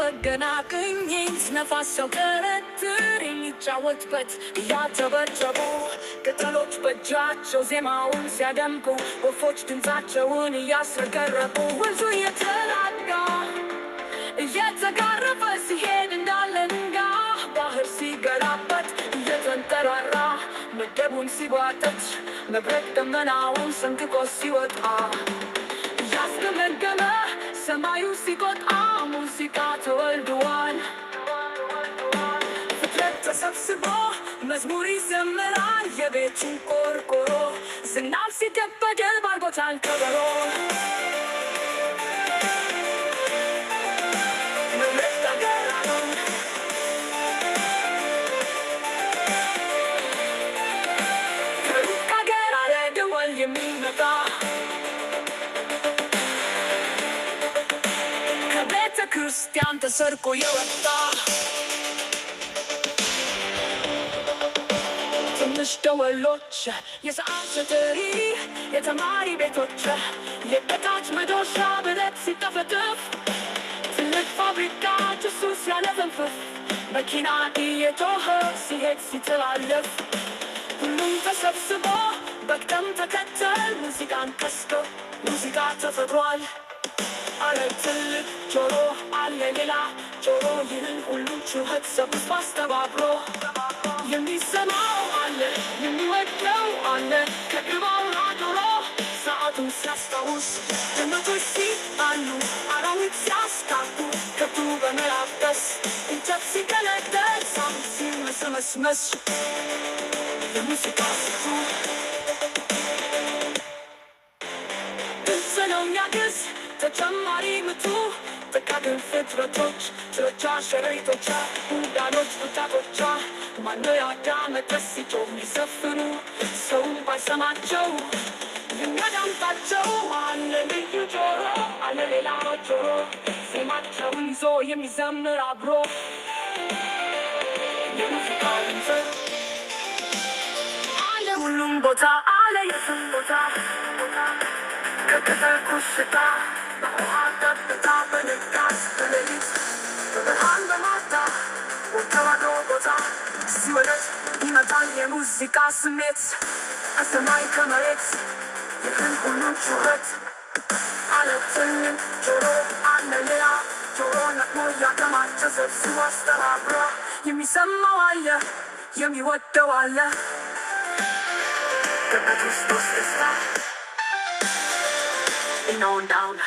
በገና ቅኝት ነፋስ ሲያውጠረጥር የሚጫወትበት እያጨበጨቡ ቅጠሎች በእጃቸው ዜማውን ሲያደምቁ ወፎች ድምፃቸውን እያስረገረቁ ወንዙ እየተናጋ እየተጋረፈ ሲሄድ እንዳለንጋ ባህር ሲገላበጥ እየተንጠራራ መደቡን ሲጓተት መብረቅ ደመናውን ሰንጥቆ ሲወጣ እያስገመገመ ሰማዩ ሲቆጣ ሙዚቃ ተወልዷል። ፍጥረት ተሰብስቦ መዝሙር ይዘምራል። የቤቱን ቆርቆሮ ዝናብ ሲደበደብ አርጎታል ከበሮ። ከሩቅ አገር አለ ደወል የሚመጣ ከቤተ ክርስቲያን ተሰርቆ የወጣ ትንሽ ደወሎች የሰዓት ጥሪ የተማሪ ቤቶች የበታች መዶሻ ብረት ሲጠፈጥፍ ትልቅ ፋብሪካ ጭሱ ሲያለፈንፍፍ መኪና እየጮኸ ሲሄድ ሲተላለፍ ሁሉም ተሰብስቦ በቅደም ተከተል ሙዚቃን ቀስቶ ሙዚቃ ተፈጥሯል። አለ ትልቅ ጆሮ አለ ሌላ ጆሮ ይህን ሁሉ ጩኸት ሰብስቦ አስተባብሮ የሚሰማው አለ የሚወደው አለ ከግባው ጆሮ ሰዓቱን ሲያስታውስ ድመቶች ሲጣሉ አራዊት ሲያስታኩ ከብቱ በመላበስ እንጨት ሲቀለጠል ሳም ሲመሰመስመስ የሙዚቃ ስቱ ድምፅ ነው የሚያግዝ ተጨማሪ ምቱ ጥቃቅን ፍጥረቶች ትሎቿ ሸረሪቶቿ ጉንዳኖች ቡታቶቿ ማነው ያዳመጠ ሲጮህ ሊዘፍኑ ሰው ባይሰማቸው የሚያዳምጣቸው አለ ልዩ ጆሮ አለ ሌላ ጆሮ ዜማቸውን ይዞ የሚዘምር አብሮ የሙዚቃ ድምፅ አለ ሁሉም ቦታ አለ የትም ቦታ ከቅጠል ኩሽታ በውሃ ጠብታ በንጋት በሌሊት በብርሃን በማታ ወተዋዶ ቦታ ሲወለድ ይመጣል የሙዚቃ ስሜት ከሰማይ ከመሬት ይህን ሁሉ ጩኸት አለ ትልቅ ጆሮ አለ ሌላ ጆሮ ነቅሞ ያከማቸ ሰብስቦ አስተባብሮ የሚሰማው አለ የሚወደው አለ በክርስቶስ ደስታ ነው እንዳውና